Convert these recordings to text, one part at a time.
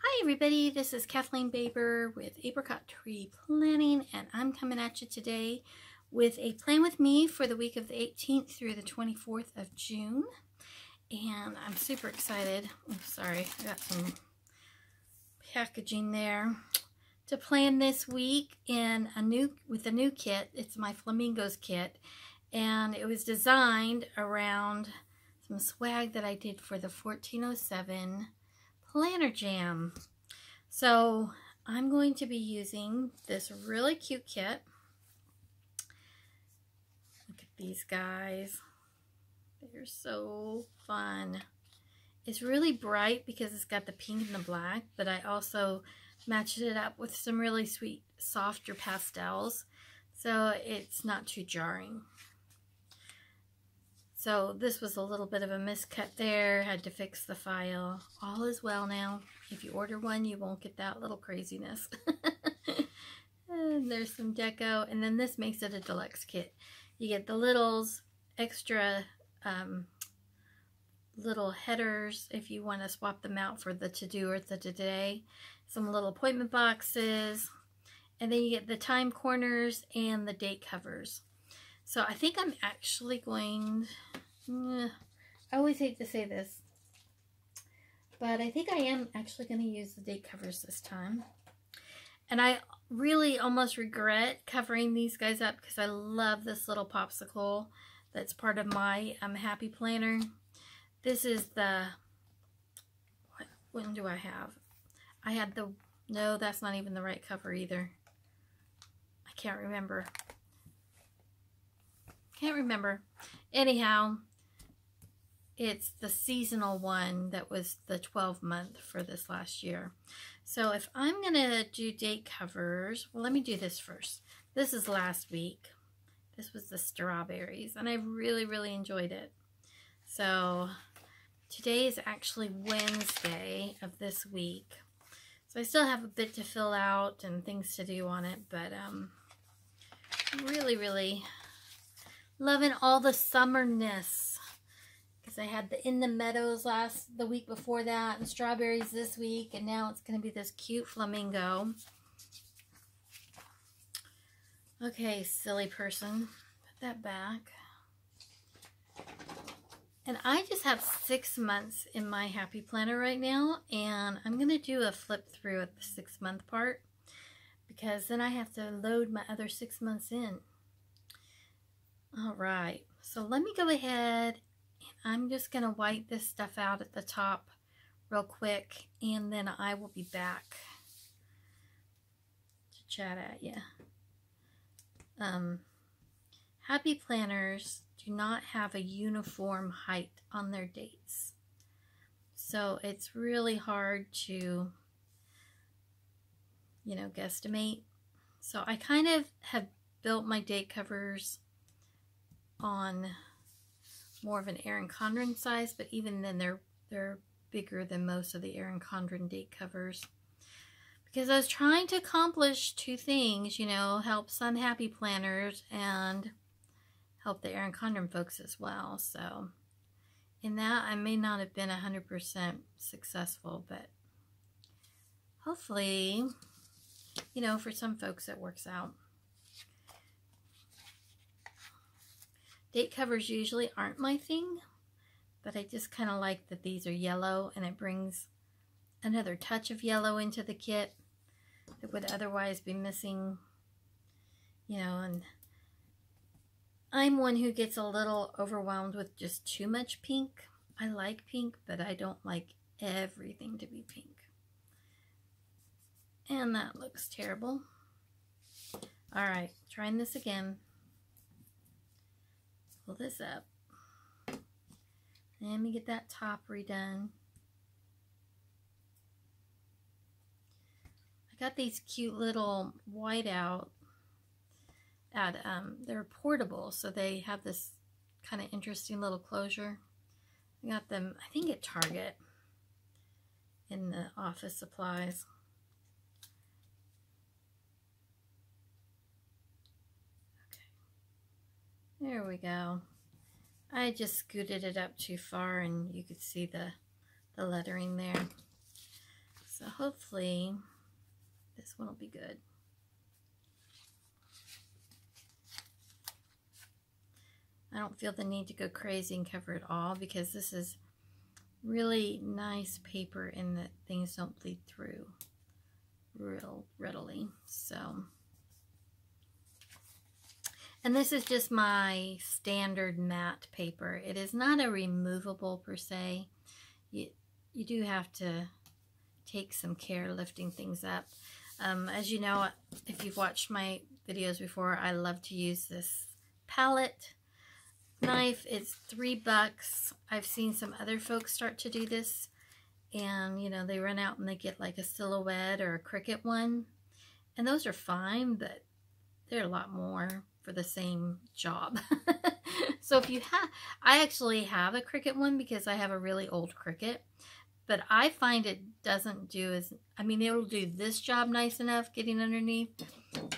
Hi everybody, this is Kathleen Baber with Apricot Tree Planning, and I'm coming at you today with a plan with me for the week of the 18th through the 24th of June. And I'm super excited. Oh, sorry, I got some packaging there. To plan this week with a new kit. It's my Flamingos kit, and it was designed around some swag that I did for the 1407 Planner Jam. So I'm going to be using this really cute kit. Look at these guys. They're so fun. It's really bright because it's got the pink and the black, but I also matched it up with some really sweet, softer pastels, so it's not too jarring. So this was a little bit of a miscut there. Had to fix the file. All is well now. If you order one, you won't get that little craziness. And there's some deco. And then this makes it a deluxe kit. You get the littles, extra little headers if you want to swap them out for the to-do or the today. Some little appointment boxes. And then you get the time corners and the date covers. So I think I'm actually going, I always hate to say this, but I think I am actually going to use the date covers this time. And I really almost regret covering these guys up because I love this little popsicle that's part of my Happy Planner. This is the, what one do I have? I had the, no, that's not even the right cover either. I can't remember. Anyhow, it's the seasonal one that was the 12-month for this last year. So if I'm going to do date covers, well, let me do this first. This is last week. This was the strawberries, and I really, really enjoyed it. So today is actually Wednesday of this week. So I still have a bit to fill out and things to do on it, but really, really loving all the summerness, because I had the In the Meadows the week before that, and strawberries this week, and now it's going to be this cute flamingo. Okay, silly person, put that back. And I just have 6 months in my Happy Planner right now, and I'm going to do a flip through at the 6-month part, because then I have to load my other 6 months in. All right, so let me go ahead and I'm just going to wipe this stuff out at the top real quick, and then I will be back to chat at you. Happy Planners do not have a uniform height on their dates. So it's really hard to, guesstimate. So I kind of have built my date covers on more of an Erin Condren size, but even then they're bigger than most of the Erin Condren date covers, because I was trying to accomplish two things, help some Happy Planners and help the Erin Condren folks as well. So in that, I may not have been 100% successful, but hopefully, for some folks it works out. Date covers usually aren't my thing, but I just kind of like that these are yellow, and it brings another touch of yellow into the kit that would otherwise be missing, and I'm one who gets a little overwhelmed with just too much pink. I like pink, but I don't like everything to be pink. And that looks terrible. All right, trying this again. Pull this up. Let me get that top redone. I got these cute little whiteout at they're portable, so they have this kind of interesting little closure. I got them, I think, at Target in the office supplies. There we go. I just scooted it up too far and you could see the lettering there. So So hopefully this one will be good. I don't feel the need to go crazy and cover it all because this is really nice paper and that things don't bleed through real readily. So, and this is just my standard matte paper. It is not a removable per se. You do have to take some care lifting things up. As you know, if you've watched my videos before, I love to use this palette knife. It's $3. I've seen some other folks start to do this, and you know, they run out and they get like a silhouette or a Cricut one, and those are fine, but they're a lot more for the same job. So if you have, I actually have a Cricut one because I have a really old Cricut, but I find it doesn't do as, I mean, it'll do this job nice enough getting underneath,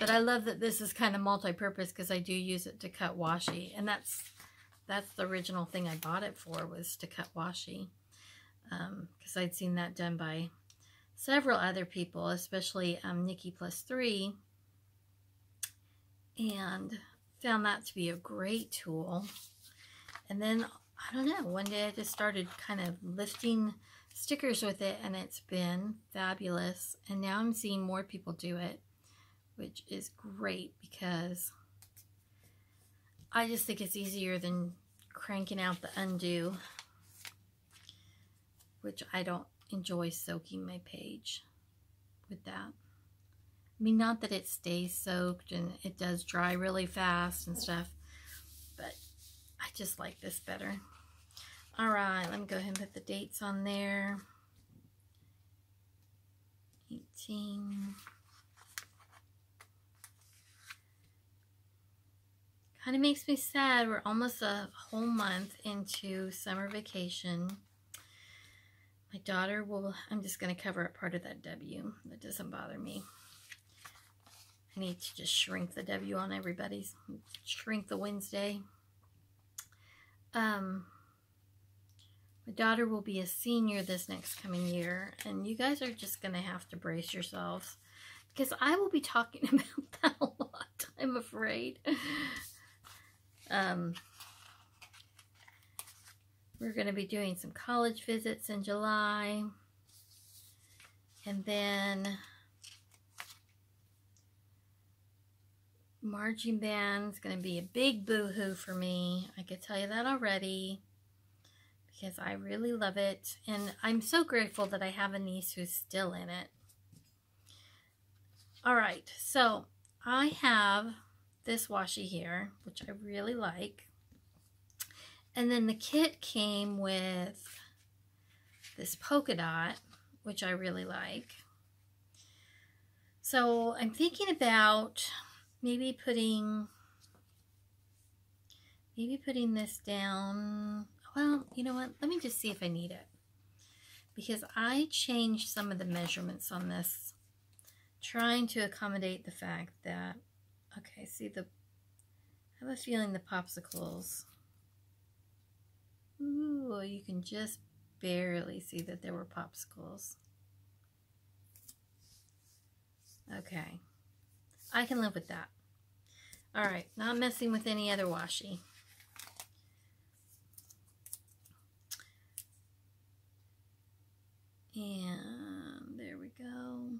but I love that this is kind of multi-purpose because I do use it to cut washi, and that's the original thing I bought it for, was to cut washi, because I'd seen that done by several other people, especially Nikki Plus 3, and found that to be a great tool. And then, I don't know, one day I just started kind of lifting stickers with it, and it's been fabulous. And now I'm seeing more people do it, which is great because I just think it's easier than cranking out the undo, which I don't enjoy soaking my page with that. I mean, not that it stays soaked and it does dry really fast and stuff, but I just like this better. All right, let me go ahead and put the dates on there. 18. Kind of makes me sad. We're almost a whole month into summer vacation. My daughter will, I'm just going to cover up part of that W. That doesn't bother me. I need to just shrink the W on everybody's. Shrink the Wednesday. My daughter will be a senior this next coming year, and you guys are just going to have to brace yourselves because I will be talking about that a lot, I'm afraid. We're going to be doing some college visits in July, and then marching band's going to be a big boo-hoo for me. I can tell you that already because I really love it, and I'm so grateful that I have a niece who's still in it. Alright, so I have this washi here, which I really like. And then the kit came with this polka dot, which I really like. So I'm thinking about maybe putting this down. Well, you know what? Let me just see if I need it. Because I changed some of the measurements on this, trying to accommodate the fact that, okay, see I have a feeling the popsicles, ooh, you can just barely see that there were popsicles. Okay, I can live with that. All right, not messing with any other washi. And there we go.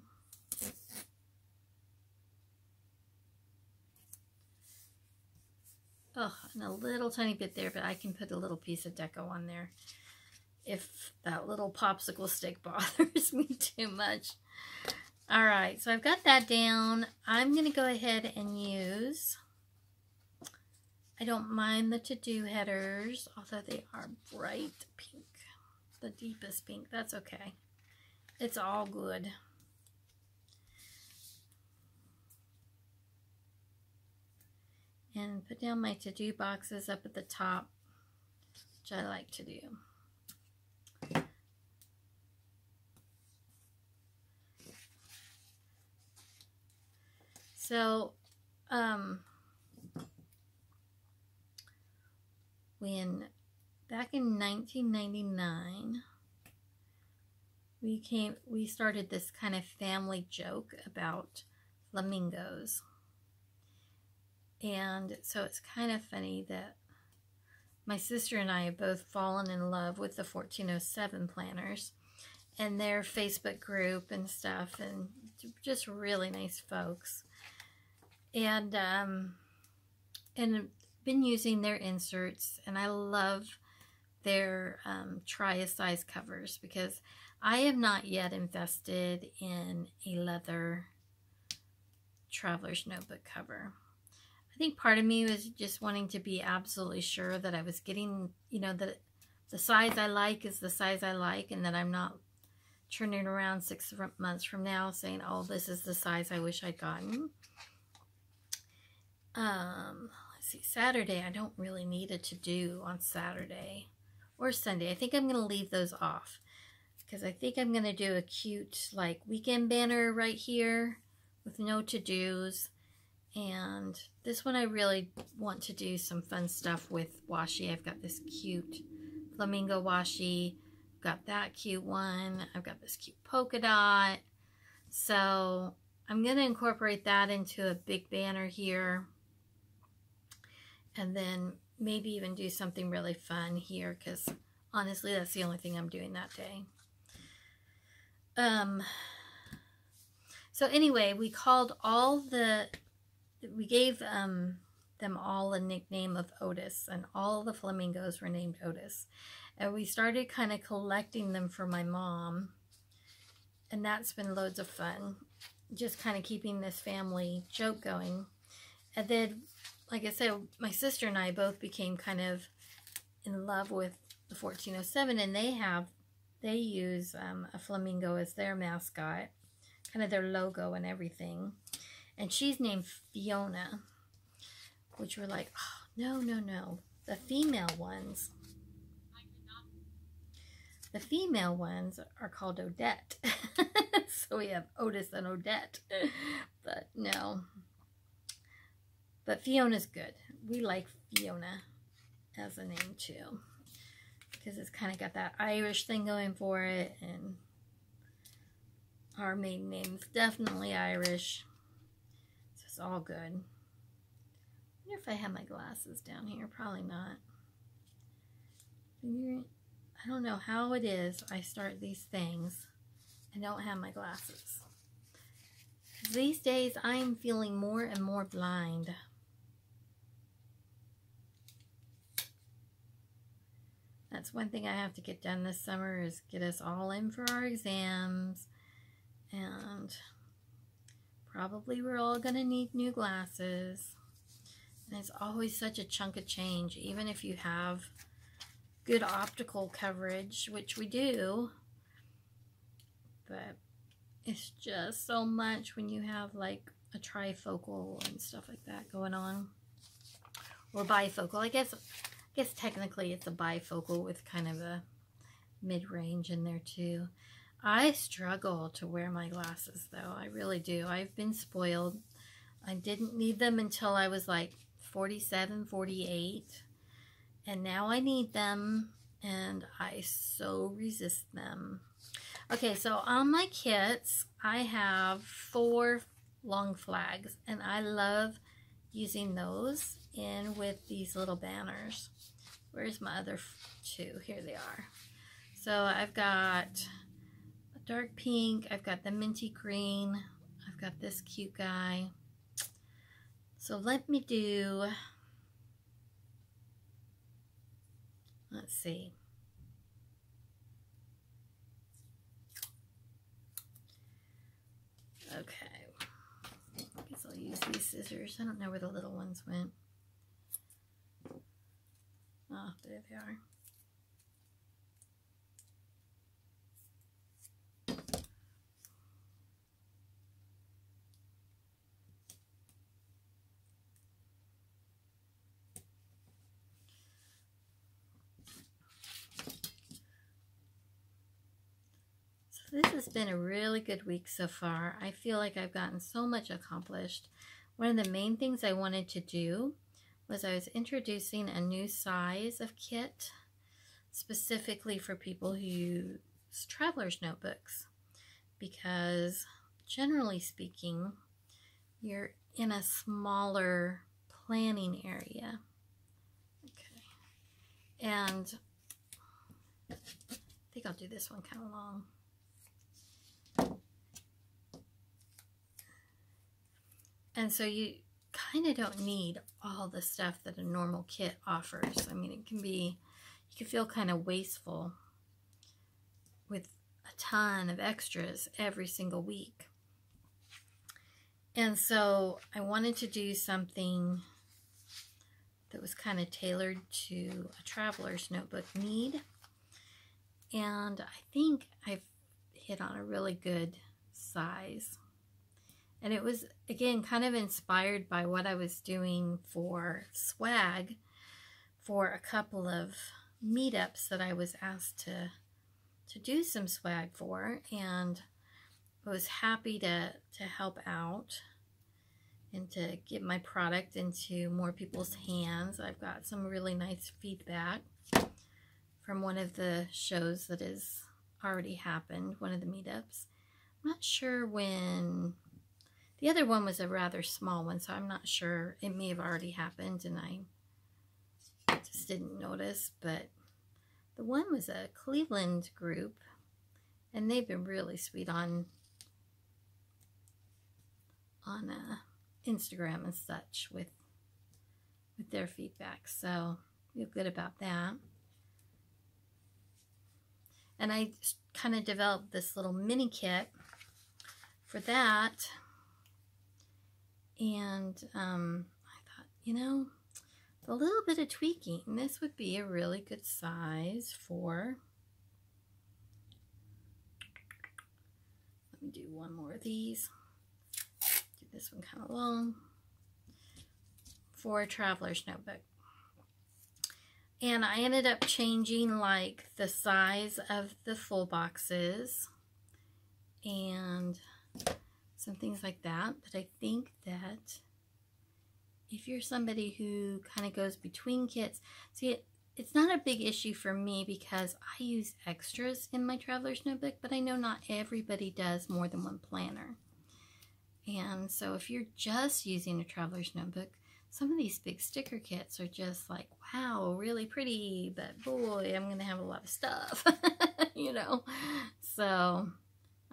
Oh, and a little tiny bit there, but I can put a little piece of deco on there if that little popsicle stick bothers me too much. All right, so I've got that down. I'm going to go ahead and use, I don't mind the to-do headers, although they are bright pink, the deepest pink. That's okay. It's all good. And put down my to-do boxes up at the top, which I like to do. So, when back in 1999, we started this kind of family joke about flamingos. And so it's kind of funny that my sister and I have both fallen in love with the 1407 planners and their Facebook group and stuff, and just really nice folks. And been using their inserts, and I love their try-a-size covers because I have not yet invested in a leather traveler's notebook cover. I think part of me was just wanting to be absolutely sure that I was getting, you know, that the size I like is the size I like, and that I'm not turning around 6 months from now saying, oh, this is the size I wish I'd gotten. Let's see, Saturday, I don't really need a to-do on Saturday or Sunday. I think I'm going to leave those off because I think I'm going to do a cute, like, weekend banner right here with no to-dos. And this one I really want to do some fun stuff with washi. I've got this cute flamingo washi. Got that cute one. I've got this cute polka dot. So I'm going to incorporate that into a big banner here. And then maybe even do something really fun here because honestly that's the only thing I'm doing that day. So anyway, we gave them all a nickname of Otis, and all the flamingos were named Otis. And we started kind of collecting them for my mom, and that's been loads of fun, just kind of keeping this family joke going. And then, like I said, my sister and I both became kind of in love with the 1407, and they use a flamingo as their mascot, kind of their logo and everything. And she's named Fiona, which we're like, oh, no, no, no. The female ones are called Odette. So we have Otis and Odette. But no. But Fiona's good. We like Fiona as a name too, because it's kind of got that Irish thing going for it, and our maiden name's definitely Irish. So it's all good. I wonder if I have my glasses down here. Probably not. I don't know how it is I start these things and don't have my glasses. These days I'm feeling more and more blind. That's one thing I have to get done this summer, is get us all in for our exams. And probably we're all going to need new glasses. And it's always such a chunk of change, even if you have good optical coverage, which we do. But it's just so much when you have like a trifocal and stuff like that going on. Or bifocal. I guess technically it's a bifocal with kind of a mid-range in there too. I struggle to wear my glasses though. I really do. I've been spoiled. I didn't need them until I was like 47, 48. And now I need them, and I so resist them. Okay, so on my kits, I have 4 long flags, and I love using those in with these little banners. Where's my other 2? Here they are. So I've got a dark pink, I've got the minty green, I've got this cute guy. So let me do, let's see. Okay. I guess I'll use these scissors. I don't know where the little ones went. Oh, there they are. This has been a really good week so far. I feel like I've gotten so much accomplished. One of the main things I wanted to do was I was introducing a new size of kit specifically for people who traveler's notebooks, because generally speaking, you're in a smaller planning area. Okay. And I think I'll do this one kind of long. And so you kind of don't need all the stuff that a normal kit offers. I mean, it can be, you can feel kind of wasteful with a ton of extras every single week. And so I wanted to do something that was kind of tailored to a traveler's notebook need. And I think I've hit on a really good size. And it was, again, kind of inspired by what I was doing for swag for a couple of meetups that I was asked to do some swag for. And I was happy to help out and to get my product into more people's hands. I've got some really nice feedback from one of the shows that has already happened, one of the meetups. I'm not sure when. The other one was a rather small one, so I'm not sure. It may have already happened and I just didn't notice. But the one was a Cleveland group, and they've been really sweet on Instagram and such with their feedback. So I feel good about that. And I kind of developed this little mini kit for that. And I thought, you know, a little bit of tweaking, this would be a really good size for, let me do one more of these, do this one kind of long, for a traveler's notebook. And I ended up changing like the size of the full boxes and some things like that. But I think that if you're somebody who kind of goes between kits, see, it's not a big issue for me because I use extras in my traveler's notebook, but I know not everybody does more than one planner. And so if you're just using a traveler's notebook, some of these big sticker kits are just like, wow, really pretty, but boy, I'm going to have a lot of stuff, you know. So,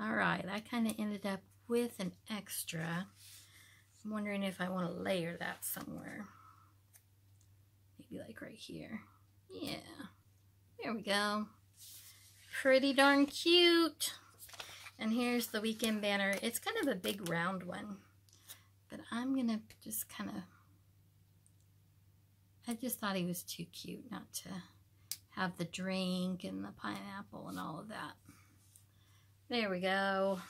all right, I kind of ended up with an extra. I'm wondering if I want to layer that somewhere. Maybe like right here. Yeah, there we go. Pretty darn cute. And here's the weekend banner. It's kind of a big round one, but I'm gonna just kind of, I just thought he was too cute not to have the drink and the pineapple and all of that. There we go.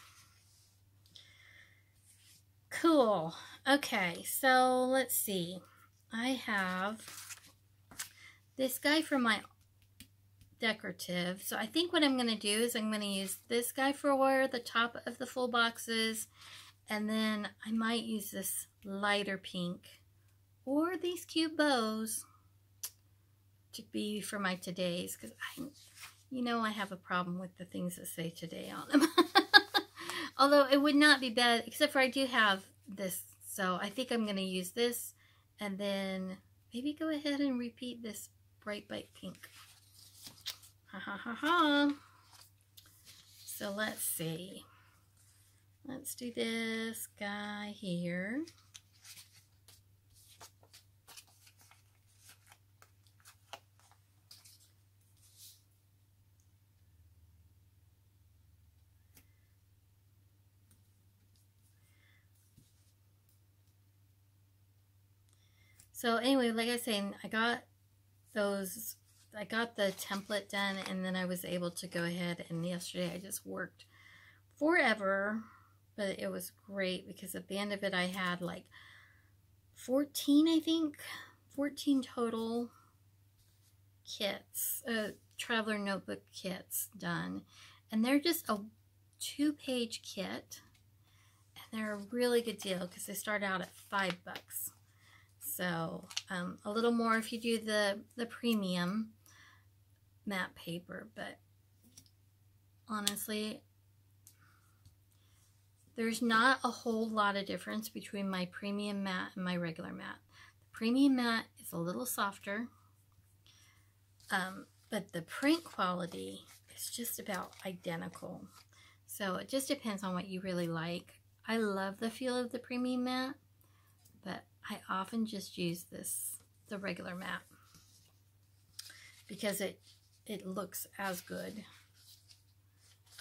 Cool. Okay, so let's see. I have this guy for my decorative. So I think what I'm going to do is I'm going to use this guy for the top of the full boxes, and then I might use this lighter pink or these cute bows to be for my todays, because I have a problem with the things that say today on them. Although it would not be bad, except for I do have this, so I think I'm going to use this and then maybe go ahead and repeat this bright pink. Ha ha ha ha. So let's see. Let's do this guy here. So anyway, like I was saying, I got the template done, and then I was able to go ahead, and yesterday I just worked forever, but it was great because at the end of it I had like 14, I think, 14 total kits, traveler notebook kits done, and they're just a 2-page kit, and they're a really good deal because they start out at $5. So a little more if you do the premium matte paper, but honestly, there's not a whole lot of difference between my premium matte and my regular matte. The premium matte is a little softer, but the print quality is just about identical. So it just depends on what you really like. I love the feel of the premium matte, but I often just use the regular matte, because it looks as good.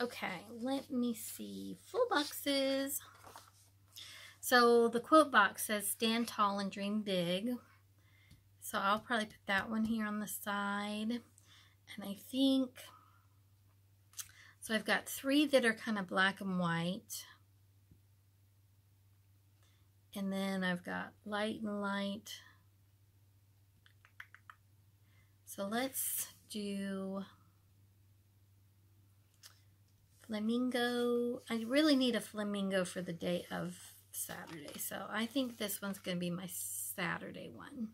Okay, let me see. Full boxes. So the quote box says, "Stand tall and dream big." So I'll probably put that one here on the side. And I think, so I've got 3 that are kind of black and white. And then I've got light and light. So let's do flamingo. I really need a flamingo for the day of Saturday. So I think this one's going to be my Saturday one.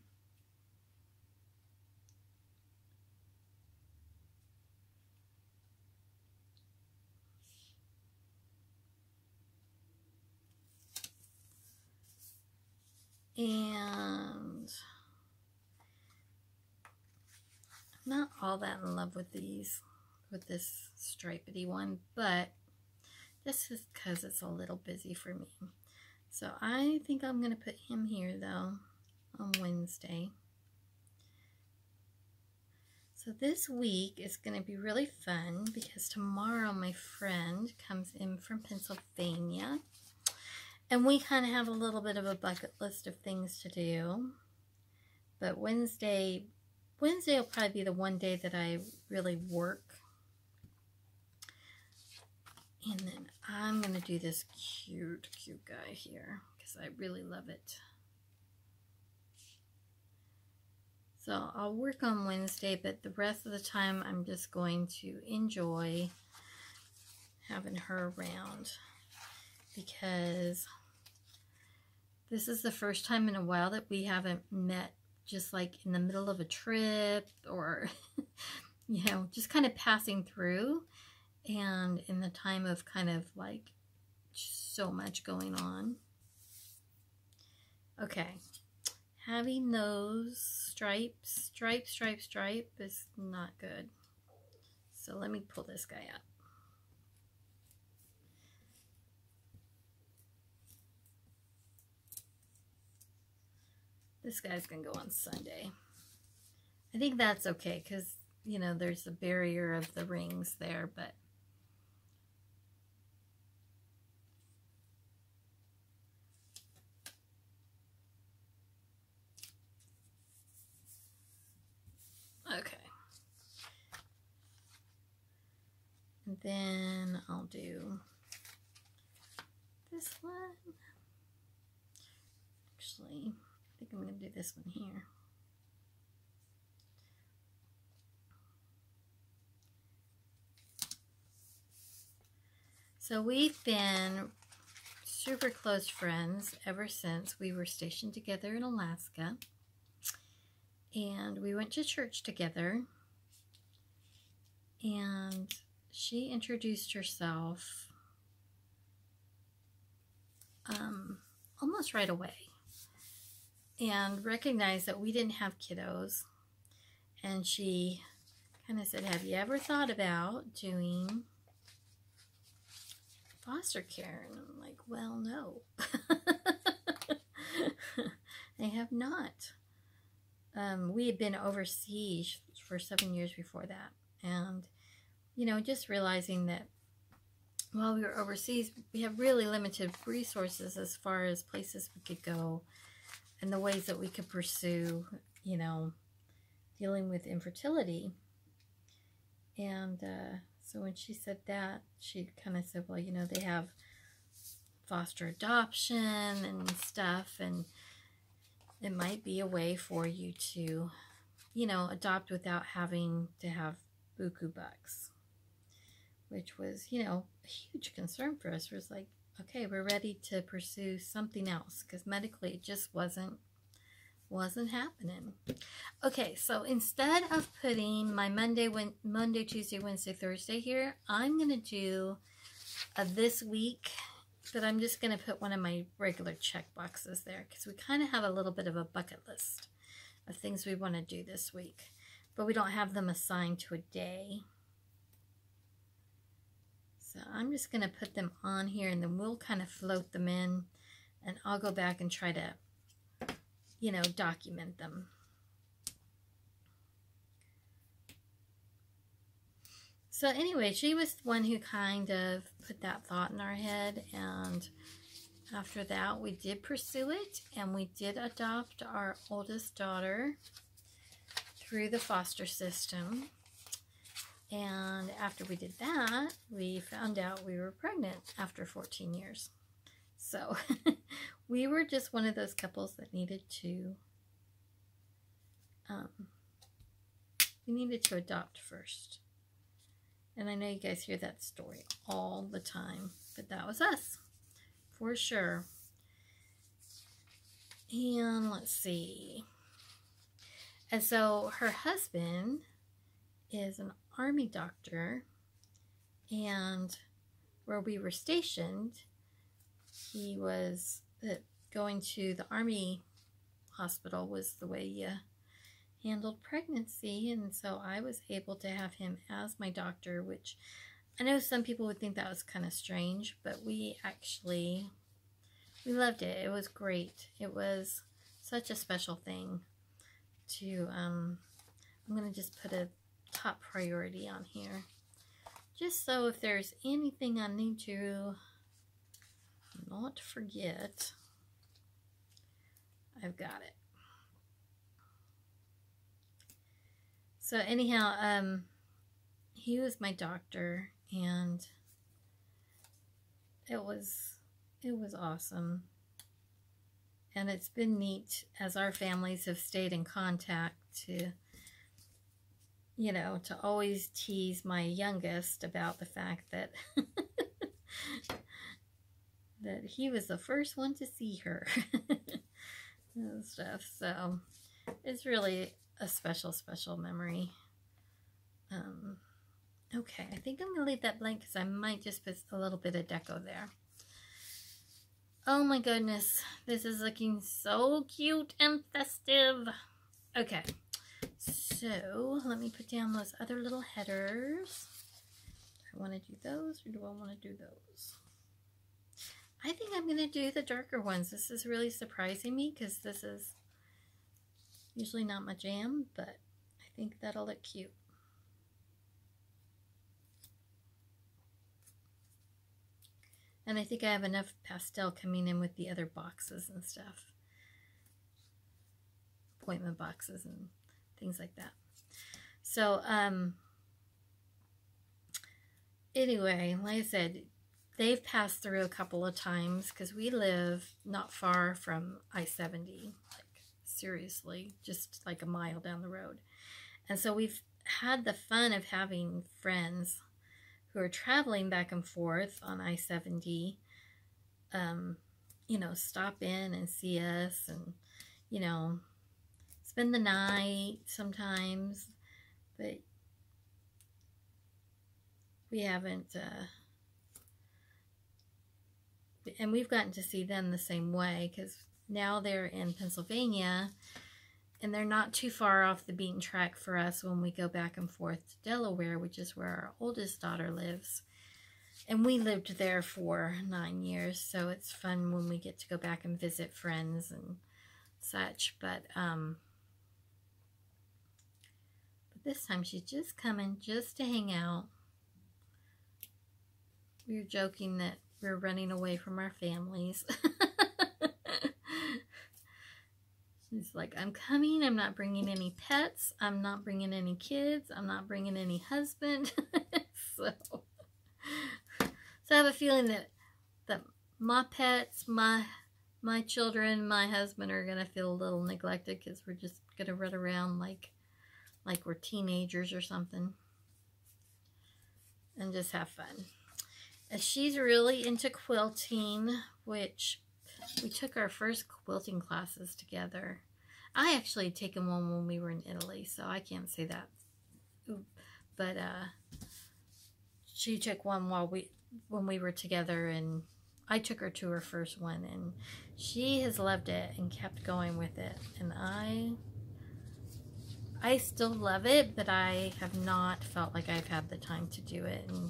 And I'm not all that in love with this stripedy one, but this is because it's a little busy for me. So I think I'm going to put him here though on Wednesday. So this week is going to be really fun because tomorrow my friend comes in from Pennsylvania. And we kind of have a little bit of a bucket list of things to do. But Wednesday will probably be the one day that I really work. And then I'm going to do this cute guy here because I really love it. So I'll work on Wednesday, but the rest of the time I'm just going to enjoy having her around, because this is the first time in a while that we haven't met just like in the middle of a trip or, you know, just kind of passing through, and in the time of kind of like so much going on. Okay, having those stripe is not good. So let me pull this guy up. This guy's gonna go on Sunday. I think that's okay because, you know, there's a barrier of the rings there, but okay. And then I'll do this one. Actually, I think I'm going to do this one here. So we've been super close friends ever since we were stationed together in Alaska. And we went to church together. And she introduced herself almost right away and recognized that we didn't have kiddos. And she kind of said, "Have you ever thought about doing foster care?" And I'm like, well, no. I have not. We had been overseas for 7 years before that. And, you know, just realizing that while we were overseas, we have really limited resources as far as places we could go and the ways that we could pursue, you know, dealing with infertility. And so when she said that, she kind of said, well, you know, they have foster adoption and stuff, and it might be a way for you to, you know, adopt without having to have buku bucks, which was, you know, a huge concern for us. It was like, okay, we're ready to pursue something else, because medically it just wasn't wasn't happening. Okay, so instead of putting my Monday, Tuesday, Wednesday, Thursday here, I'm going to do this week, but I'm just going to put one of my regular check boxes there because we kind of have a little bit of a bucket list of things we want to do this week, but we don't have them assigned to a day. So I'm just going to put them on here, and then we'll kind of float them in, and I'll go back and try to, you know, document them. So anyway, she was the one who kind of put that thought in our head, and after that we did pursue it, and we did adopt our oldest daughter through the foster system. And after we did that, we found out we were pregnant after 14 years. So we were just one of those couples that needed to, we needed to adopt first. And I know you guys hear that story all the time, but that was us, for sure. And let's see. And so her husband is an Army doctor, and where we were stationed, he was going to the Army hospital was the way you handled pregnancy, and so I was able to have him as my doctor, which I know some people would think that was kind of strange, but we loved it. It was great. It was such a special thing to, I'm going to just put a top priority on here, just so if there's anything I need to not forget, I've got it. So anyhow, he was my doctor, and it was awesome. And it's been neat as our families have stayed in contact to, you know, to always tease my youngest about the fact that that he was the first one to see her and stuff. So it's really a special, special memory. Okay, I think I'm going to leave that blank because I might just put a little bit of deco there. Oh my goodness, this is looking so cute and festive. Okay. So, let me put down those other little headers. Do I want to do those, or do I want to do those? I think I'm going to do the darker ones. This is really surprising me because this is usually not my jam, but I think that'll look cute. And I think I have enough pastel coming in with the other boxes and stuff. Appointment boxes and things like that. So, anyway, like I said, they've passed through a couple of times because we live not far from I-70, like seriously, just like a mile down the road. And so we've had the fun of having friends who are traveling back and forth on I-70, you know, stop in and see us and, you know, spend the night sometimes, but we haven't, and we've gotten to see them the same way because now they're in Pennsylvania and they're not too far off the beaten track for us when we go back and forth to Delaware, which is where our oldest daughter lives. And we lived there for 9 years, so it's fun when we get to go back and visit friends and such, but this time she's just coming just to hang out. We were joking that we're running away from our families. She's like, I'm coming, I'm not bringing any pets, I'm not bringing any kids, I'm not bringing any husband. So I have a feeling that my pets, my children, my husband are going to feel a little neglected because we're just going to run around like we're teenagers or something and just have fun. And she's really into quilting, which we took our first quilting classes together. I actually had taken one when we were in Italy, so I can't say that. But she took one when we were together, and I took her to her first one, and she has loved it and kept going with it. And I still love it, but I have not felt like I've had the time to do it in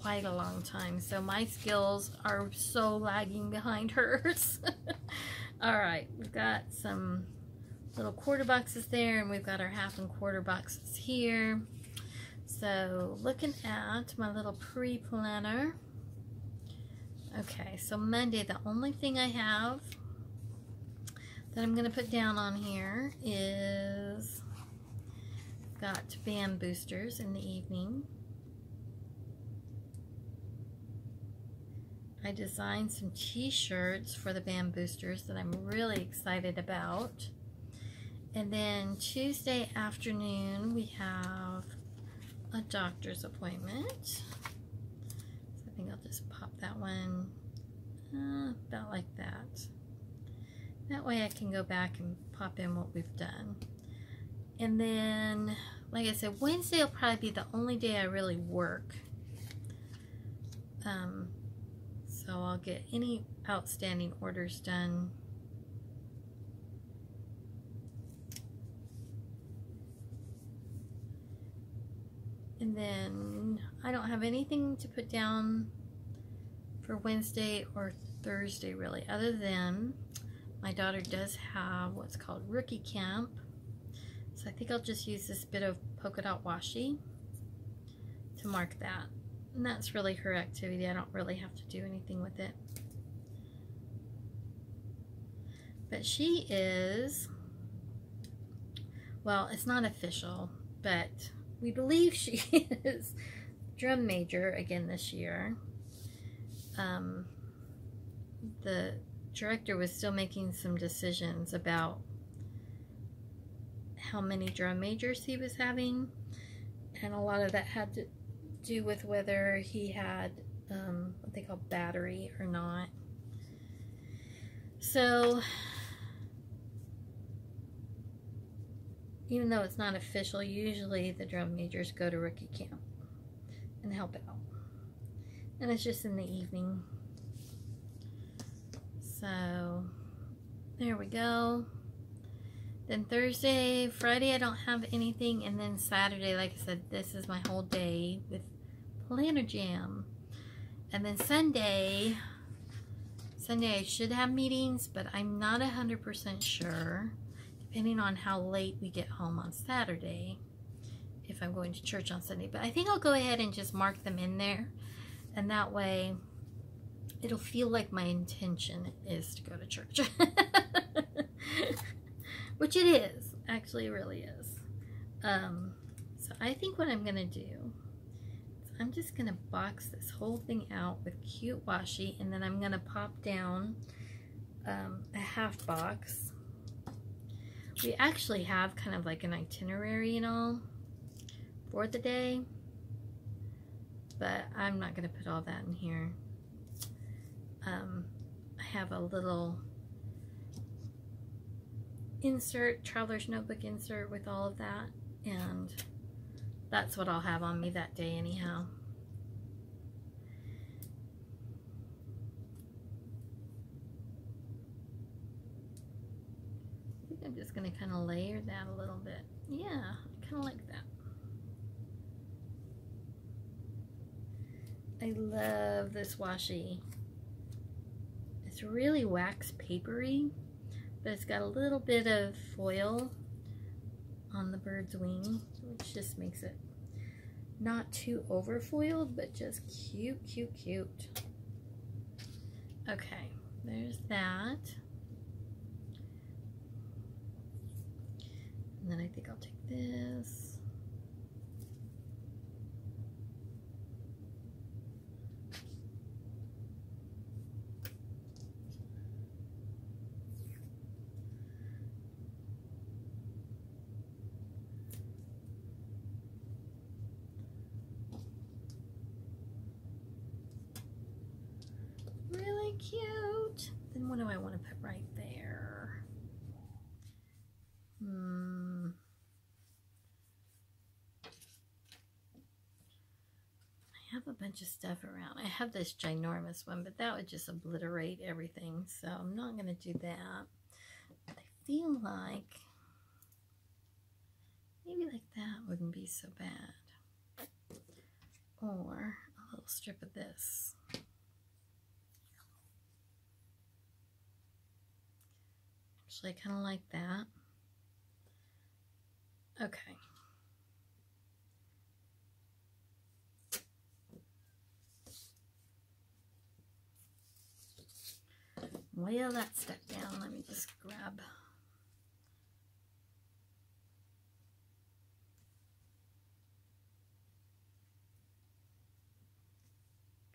quite a long time. So my skills are so lagging behind hers. All right, we've got some little quarter boxes there, and we've got our half and quarter boxes here. So looking at my little pre-planner. Okay, so Monday, the only thing I have that I'm going to put down on here is got band boosters in the evening. I designed some t-shirts for the band boosters that I'm really excited about. And then Tuesday afternoon we have a doctor's appointment. So I think I'll just pop that one about like that. That way I can go back and pop in what we've done. And then, like I said, Wednesday will probably be the only day I really work. So I'll get any outstanding orders done. And then I don't have anything to put down for Wednesday or Thursday really, other than my daughter does have what's called rookie camp. So I think I'll just use this bit of polka dot washi to mark that. And that's really her activity. I don't really have to do anything with it. But she is, well, it's not official, but we believe she is drum major again this year. The director was still making some decisions about how many drum majors he was having, and a lot of that had to do with whether he had what they call battery or not. So even though it's not official, usually the drum majors go to rookie camp and help out, and it's just in the evening. So there we go. Then Thursday, Friday I don't have anything, and then Saturday, like I said, this is my whole day with Planner Jam. And then Sunday I should have meetings, but I'm not 100% sure, depending on how late we get home on Saturday, if I'm going to church on Sunday. But I think I'll go ahead and just mark them in there, and that way it'll feel like my intention is to go to church. Which it is. Actually, it really is. So I think what I'm going to do is I'm just going to box this whole thing out with cute washi, and then I'm going to pop down a half box. We actually have kind of like an itinerary and all for the day, but I'm not going to put all that in here. I have a little insert, traveler's notebook insert with all of that, and that's what I'll have on me that day anyhow. I think I'm just going to kind of layer that a little bit. Yeah, I kind of like that. I love this washi. It's really wax papery, but it's got a little bit of foil on the bird's wing, which just makes it not too over foiled, but just cute, cute, cute. Okay, there's that. And then I think I'll take this. Really cute. Then what do I want to put right there? have a bunch of stuff around. I have this ginormous one, but that would just obliterate everything, so I'm not going to do that. But I feel like maybe like that wouldn't be so bad. Or a little strip of this. Actually, I kind of like that. Okay. Well, that's stuck down. Let me just grab.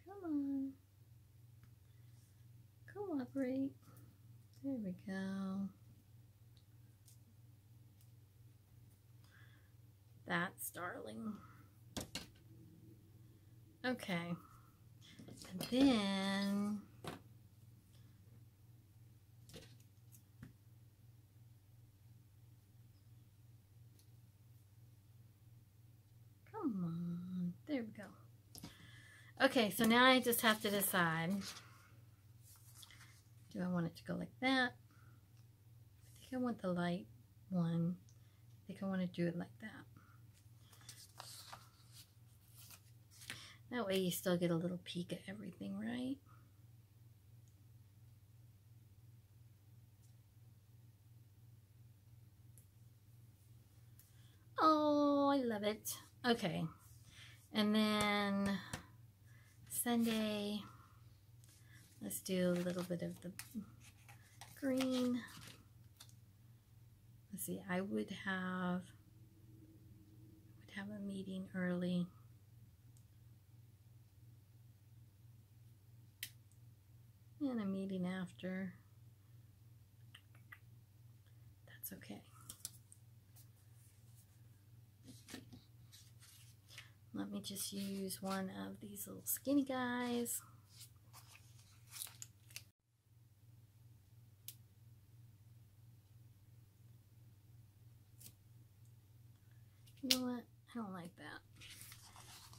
Come on. Cooperate. There we go. That's darling. Okay. And then come on. There we go. Okay, so now I just have to decide. Do I want it to go like that? I think I want the light one. I think I want to do it like that. That way you still get a little peek at everything, right? Oh, I love it. Okay. And then Sunday, let's do a little bit of the green. Let's see, I would have a meeting early. And a meeting after. That's okay. Let me just use one of these little skinny guys. You know what? I don't like that.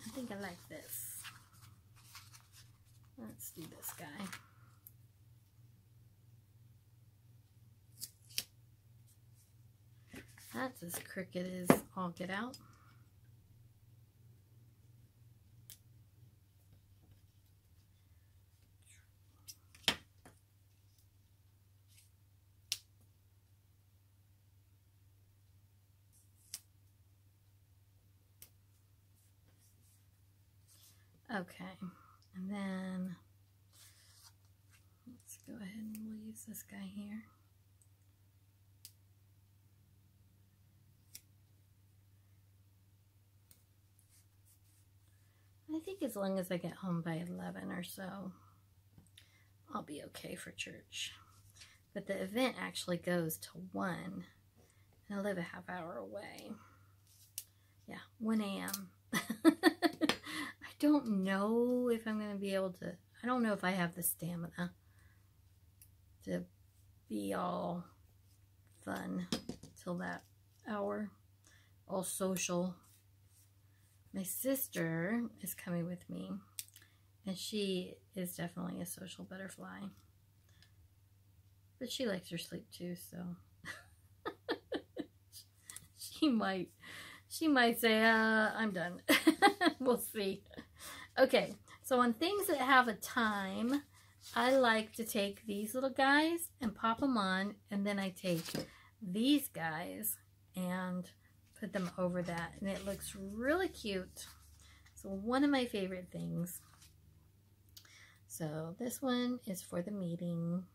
I think I like this. Let's do this guy. That's as crooked as all get out. Okay, and then let's go ahead and we'll use this guy here. I think as long as I get home by 11 or so, I'll be okay for church. But the event actually goes to 1, and I live a half hour away. Yeah, 1 a.m. I don't know if I'm going to be able to, I don't know if I have the stamina to be all fun till that hour, all social. My sister is coming with me, and she is definitely a social butterfly. But she likes her sleep too, so she might say, I'm done. We'll see. Okay, so on things that have a time, I like to take these little guys and pop them on, and then I take these guys and put them over that, and it looks really cute. So one of my favorite things. So this one is for the meeting,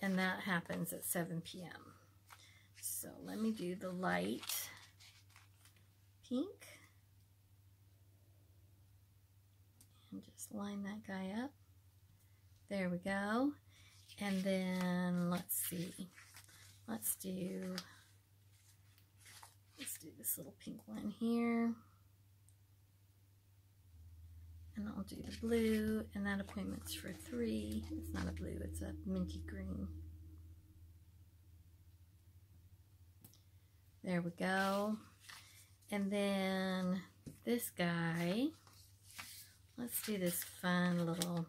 and that happens at 7 p.m. So let me do the light pink and just line that guy up. There we go. And then let's see. Let's do this little pink one here. And I'll do the blue, and that appointment's for 3. It's not a blue, it's a minty green. There we go. And then this guy, let's do this fun little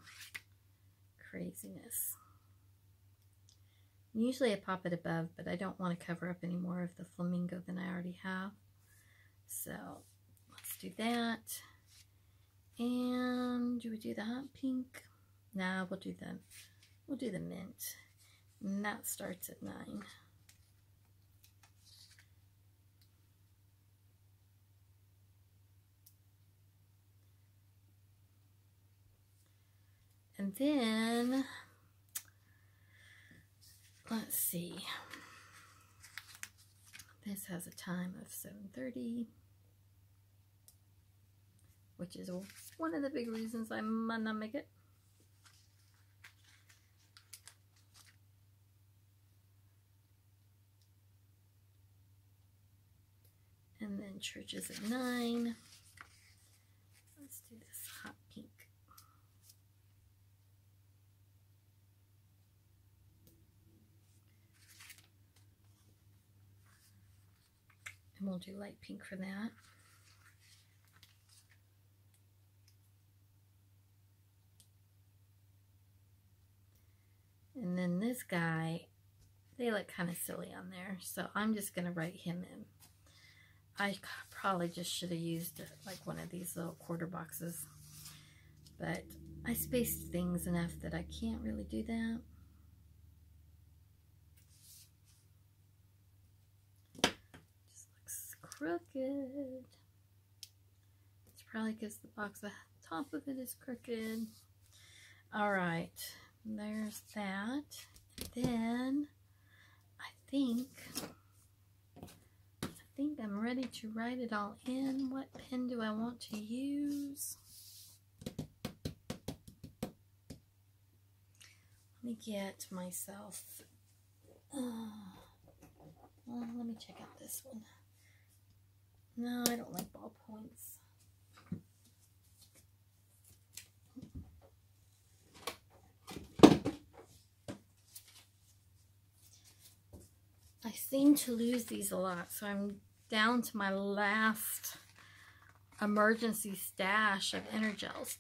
craziness. Usually I pop it above, but I don't want to cover up any more of the flamingo than I already have. So let's do that. And do we do the hot pink? No, we'll do the mint. And that starts at 9. And then, let's see. This has a time of 7:30, which is one of the big reasons I might not make it. And then church is at 9. Let's do this hot pink. And we'll do light pink for that. And then this guy, they look kind of silly on there, so I'm just going to write him in. I probably just should have used like one of these little quarter boxes, but I spaced things enough that I can't really do that. Just looks crooked. It's probably because the box on top of it is crooked. All right, there's that. Then I think I'm ready to write it all in. What pen do I want to use? Let me get myself, well, let me check out this one. No, I don't like ballpoints. I seem to lose these a lot, so I'm down to my last emergency stash of Energels.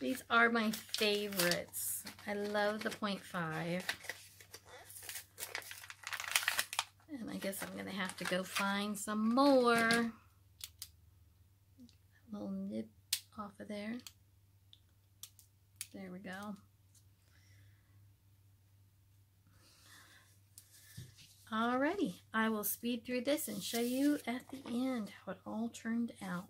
These are my favorites. I love the 0.5. And I guess I'm going to have to go find some more. A little nib off of there. There we go. Alrighty, I will speed through this and show you at the end how it all turned out.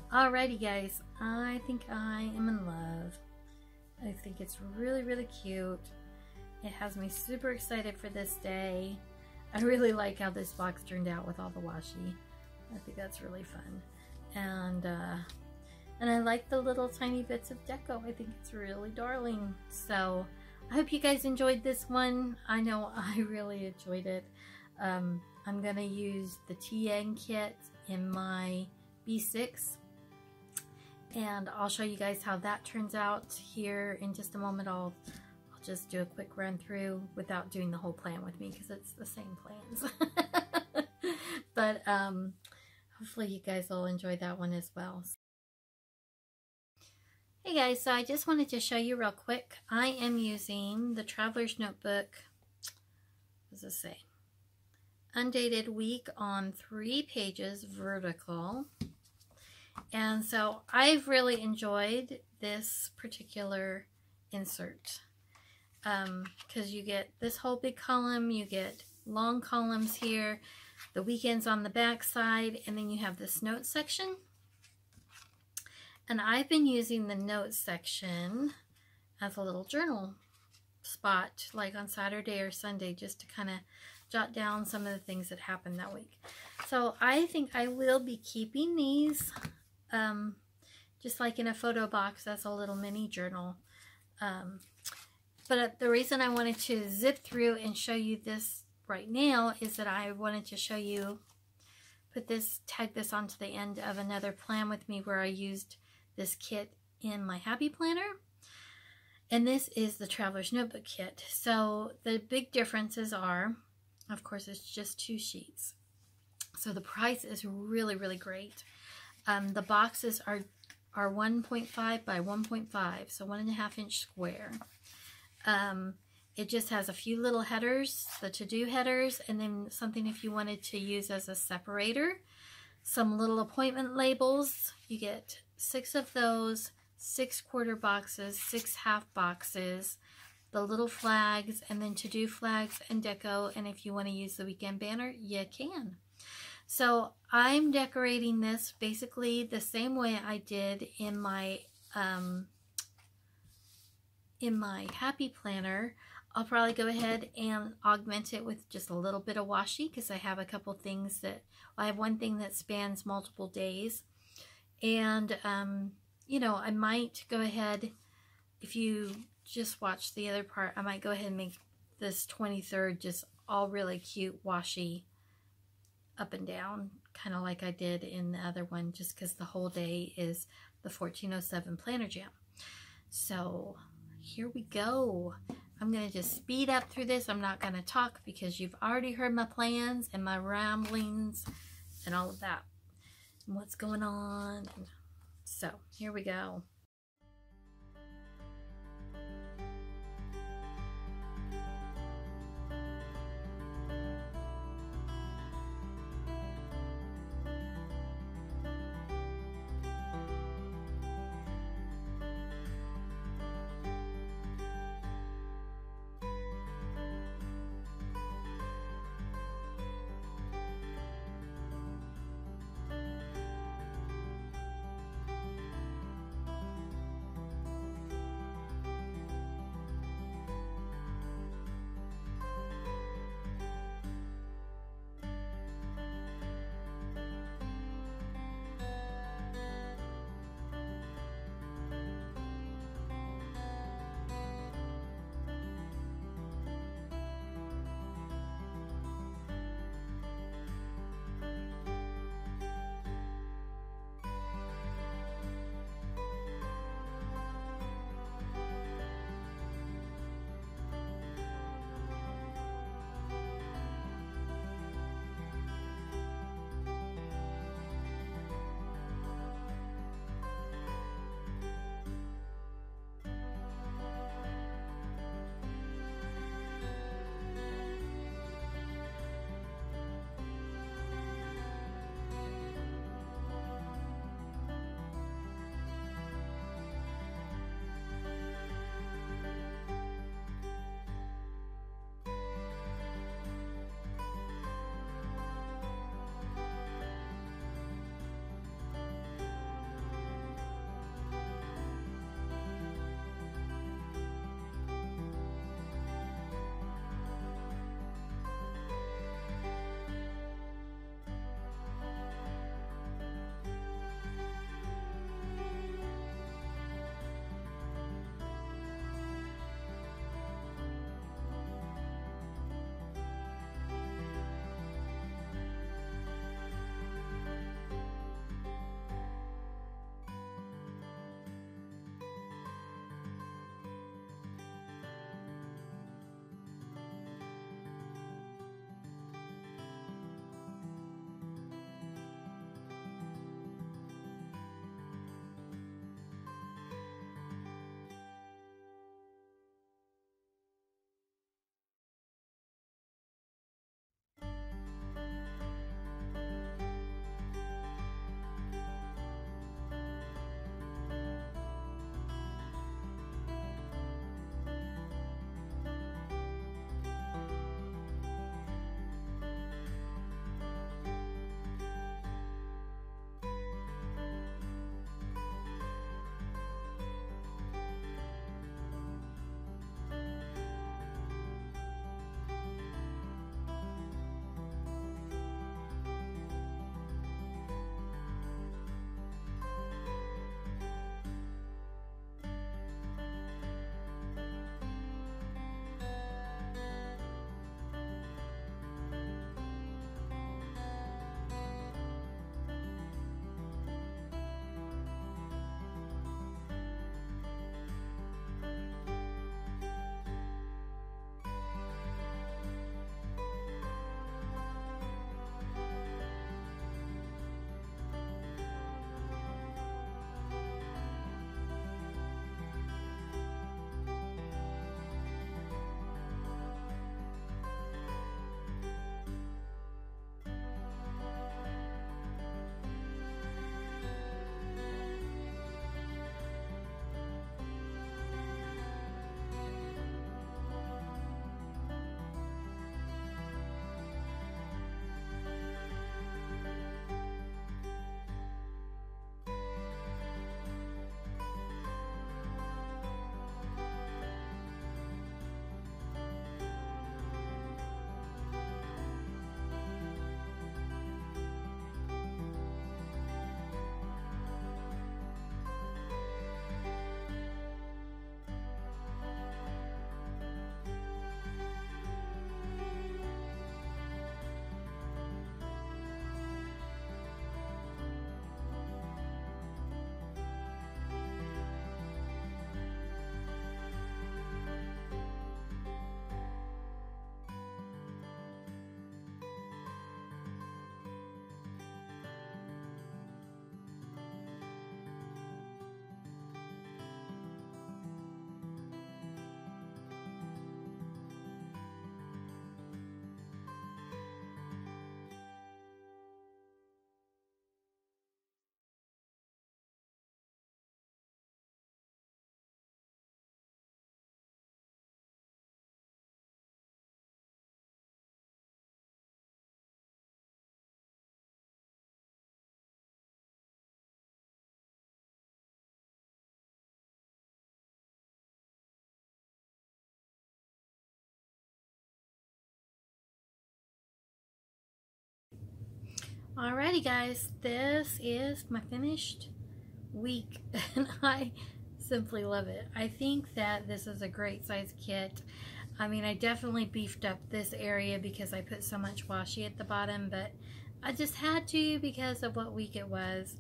Alrighty guys, I think I am in love. I think it's really, really cute. It has me super excited for this day. I really like how this box turned out with all the washi. I think that's really fun. And I like the little tiny bits of deco. I think it's really darling. So I hope you guys enjoyed this one. I know I really enjoyed it. I'm gonna use the TN kit in my B6, and I'll show you guys how that turns out here in just a moment. I'll just do a quick run through without doing the whole plan with me because it's the same plans. But hopefully you guys will enjoy that one as well. Hey guys, so I just wanted to show you real quick. I am using the Traveler's Notebook, what does it say? Undated week on 3 pages vertical. And so I've really enjoyed this particular insert because you get this whole big column, you get long columns here, the weekends on the back side, and then you have this notes section. And I've been using the notes section as a little journal spot, like on Saturday or Sunday, just to kind of jot down some of the things that happened that week. So I think I will be keeping these just like in a photo box as a little mini journal. But the reason I wanted to zip through and show you this right now is that I wanted to show you, tag this onto the end of another plan with me where I used this kit in my Happy Planner. And this is the Traveler's Notebook kit. So the big differences are, of course, it's just 2 sheets. So the price is really, really great. The boxes are 1.5 by 1.5, so 1.5 inch square. It just has a few little headers, the to-do headers, and then something if you wanted to use as a separator. Some little appointment labels. You get 6 of those, 6 quarter boxes, 6 half boxes, the little flags, and then to-do flags and deco. And if you want to use the weekend banner, you can. So I'm decorating this basically the same way I did in my Happy Planner. I'll probably go ahead and augment it with just a little bit of washi because I have a couple things that, well, I have one thing that spans multiple days. And, you know, I might go ahead, if you just watch the other part, I might go ahead and make this 23rd just all really cute washi up and down, kind of like I did in the other one, just because the whole day is the 1407 Planner Jam. So here we go. I'm going to just speed up through this. I'm not going to talk because you've already heard my plans and my ramblings and all of that and what's going on. So here we go. Alrighty guys, this is my finished week and I simply love it. I think that this is a great size kit. I mean, I definitely beefed up this area because I put so much washi at the bottom, but I just had to because of what week it was.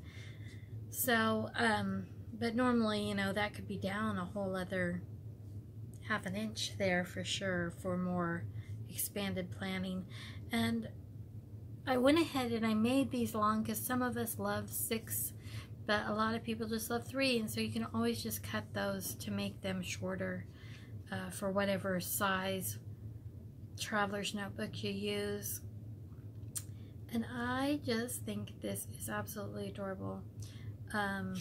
So, but normally, you know, that could be down a whole other half an inch there for sure for more expanded planning. And I went ahead and I made these long because some of us love 6, but a lot of people just love 3, and so you can always just cut those to make them shorter for whatever size traveler's notebook you use. And I just think this is absolutely adorable. And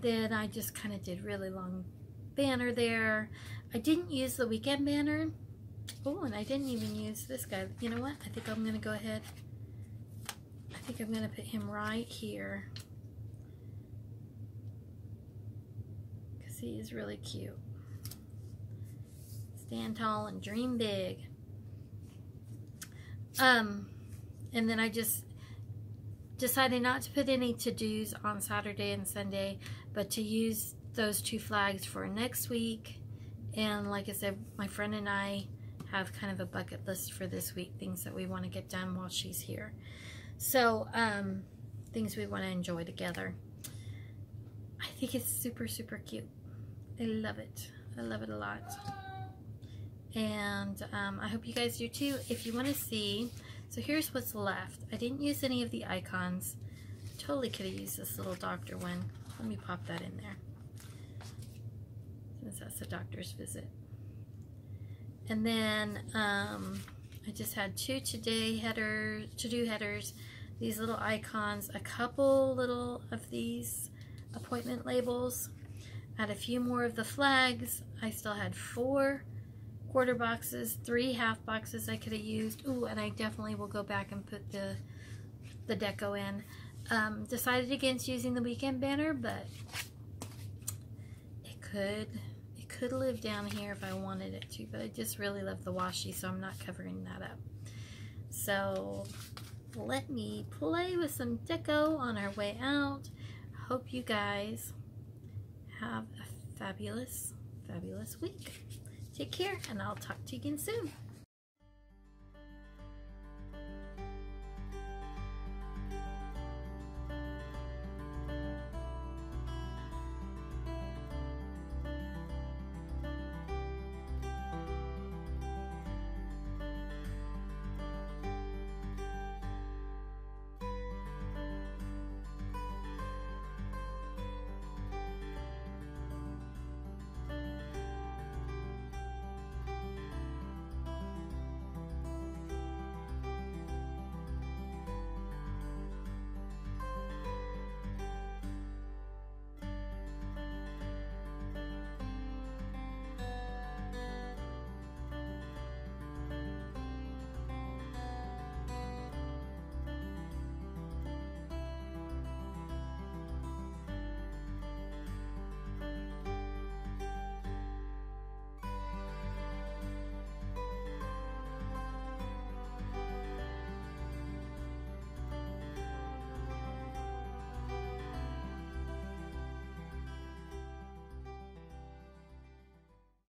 then I just kind of did really long banner there. I didn't use the weekend banner. Oh, and I didn't even use this guy. You know what? I think I'm going to go ahead. I think I'm going to put him right here. Because he is really cute. Stand tall and dream big. And then I just decided not to put any to-dos on Saturday and Sunday, but to use those 2 flags for next week. And like I said, my friend and I have kind of a bucket list for this week, things that we want to get done while she's here. So, things we want to enjoy together. I think it's super, super cute. I love it. I love it a lot. And I hope you guys do too. If you want to see, so here's what's left. I didn't use any of the icons. Totally could have used this little doctor one. Let me pop that in there, since that's the doctor's visit. And then I just had 2 to-do headers, these little icons, a couple little of these appointment labels, I had a few more of the flags. I still had 4 quarter boxes, 3 half boxes I could have used. Ooh, and I definitely will go back and put the deco in. Decided against using the weekend banner, but it could live down here if I wanted it to, but I just really love the washi, so I'm not covering that up. So let me play with some deco on our way out. Hope you guys have a fabulous, fabulous week. Take care, and I'll talk to you again soon.